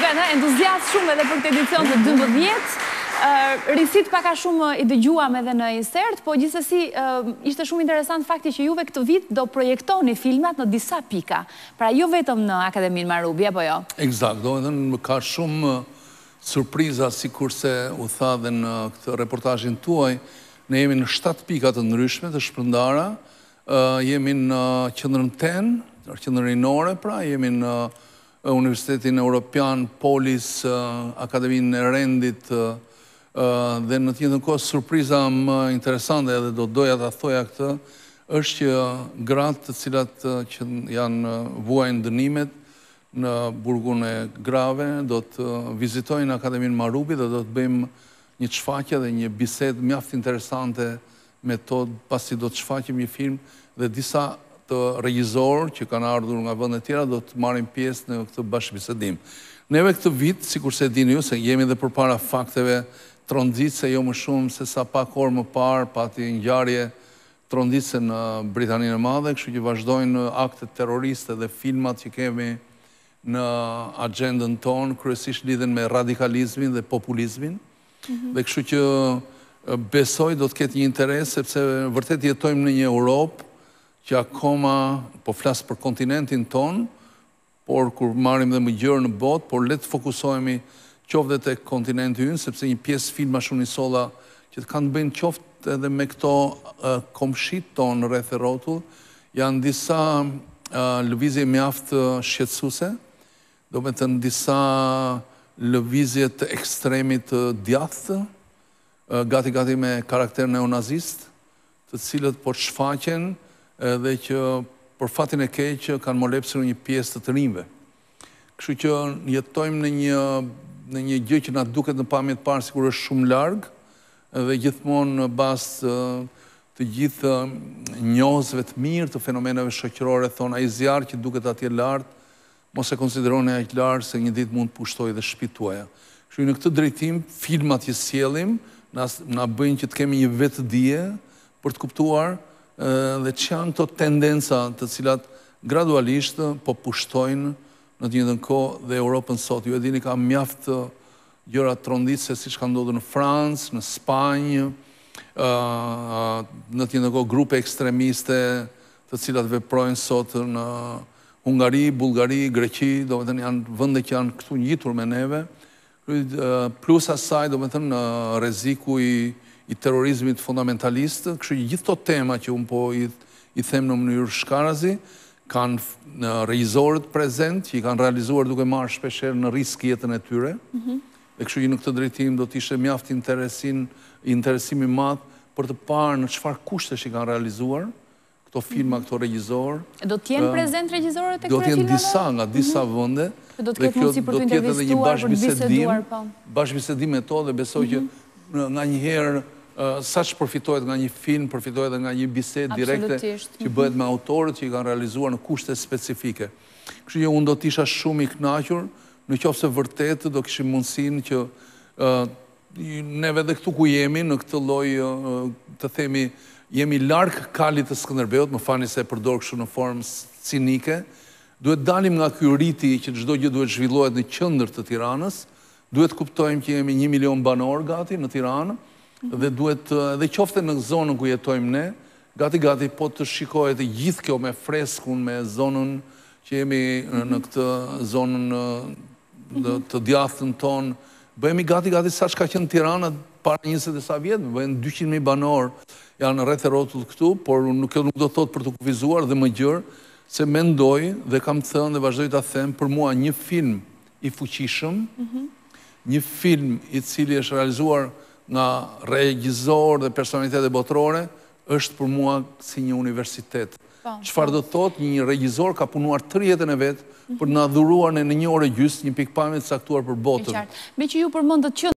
Ruben, entuziast shumë edhe për këtë edicion të 12. Risit paka shumë i dëgjuam edhe në insert, po gjithsesi ishte shumë interesant fakti që juve këtë vit do projektoni filmat në disa pika. Pra jo vetëm në Akademinë Marubi, apo jo? Eksakt, do edhe ka shumë surpriza, si kurse u tha dhe në këtë reportajin tuaj, ne jemi në 7 pika të ndryshme të shpërndara, jemi në qendrën TEN, qendrën rinore, pra jemi në Universitetin Europian, Polis, Akademinë e Rendit, dhe në të njëjtën kohë surpriza më interesante, edhe do doja ta thoja këtë, është që gratë të cilat që janë vuajnë dënimet në burgun e grave do të vizitojnë Akademinë Marubi dhe do të bëjmë një shfaqje dhe një bisedë mjaft interesante me to, pasi do të shfaqim një film dhe disa të regjizorë që kanë ardhur nga vende tjera do të marrin pjesë në këtë bashkëbisedim. Neve këtë vit, sikurse e dini ju, se jemi dhe përpara fakteve tronditse, jo më shumë se sa pak orë më parë pati ngjarje tronditse në Britaninë e Madhe, kështu që vazhdojnë aktet terroriste dhe filmat që kemi në agendën tonë, kryesisht lidhen me radikalizmin dhe populizmin. Dhe kështu që besoj do të ketë një interes, sepse vërtet jetojmë në një Europë që akoma, po flasë për kontinentin tonë, por kur marim dhe më gjërë në botë, por le të fokusohemi qoftë dhe të kontinenti ynë, sepse një pjesë filma shumë njësolla që të kanë bëjnë qoftë edhe me këto komshit tonë rreth e rrotull, janë disa lëvizje mjaft shqetësuese, do me të në disa lëvizje të ekstremit djathtë, gati me karakter neonazist, të cilët po shfaqen dhe që për fatin e keq kanë molepsur një pjesë të rinjve. Kështu që jetojmë në një gjë që na duket në pamjet parë sikur është shumë larg dhe gjithmonë në bazë të gjithë njohësve të mirë të fenomeneve shoqërore thonë ai zjarr që duket atje lart, mos e konsideroni aq lart se një ditë mund të pushtojë dhe shtëpitë tuaja. Kështu në këtë drejtim filmat që sjellim na bëjnë që të kemi një vetëdije për të kuptuar dhe që janë këto tendenca të cilat gradualisht po pushtojnë në të njëjtën kohë dhe Europën sot. Ju e dini ka mjaft gjëra tronditse siç ka ndodhur në Francë, në Spanjë, në të njëjtën kohë grupe ekstremiste të cilat veprojnë sot në Hungari, Bullgari, Greqi, do të thënë janë vende që janë këtu ngjitur me neve. Plus asaj, do të thënë rreziku i terrorizmit fundamentalist, kështu që gjithë këto tema që unë po i them në mënyrë shkarazi, kanë regjizorët prezent, që i kanë realizuar duke marrë shpeshherë në risk jetën e tyre, dhe kështu që në këtë drejtim do të ishte mjaft interesim i madh për të parë në çfarë kushtesh i kanë realizuar këto filma, këto regjizorë. Do të jenë prezent regjizorët e këtyre filmave? Do të jenë disa nga disa vende, do të ketë mundësi për të intervistuar, për të biseduar, po. Bashkëbisedim me to dhe besoj që nga një herë sa që përfitohet nga një film, përfitohet nga një bisedë direkte që bëhet me autorët që i kanë realizuar në kushte specifike. Kështu që unë do t'isha shumë i kënaqur, në qoftë se vërtet do kishim mundësinë që neve dhe këtu ku jemi, në këtë lloj të themi, jemi larg kalit të Skënderbeut, më fani se e përdor kështu në formë cinike, duhet dalim nga ky riti që çdo gjë duhet zhvillohet në qendër të Tiranës, duhet kuptojmë që jemi 1 milion banor gati në Tiranë, dhe duhet, dhe qofte në zonën ku jetojmë ne, gati po të shikohet gjithë kjo me freskun, me zonën që jemi në këtë zonën të djathtën tonë, bëhemi gati sa që ka qenë Tirana para 20 e sa vjetë, bëhen 200.000 banor janë rreth e rrotull këtu, por kjo nuk do thot për të kufizuar dhe më gjërë, se mendoj dhe kam thënë dhe vazhdoj ta them, për mua një film i fuqishëm, një film i cili është realizuar nga regjizor dhe personalitete botërore, është për mua si një universitet. Çfarë do thotë, një regjizor ka punuar 3 jetën e vet për na dhuruar në 1 orë gjysmë një pikpamje të caktuar për botën. Me që ju përmendët që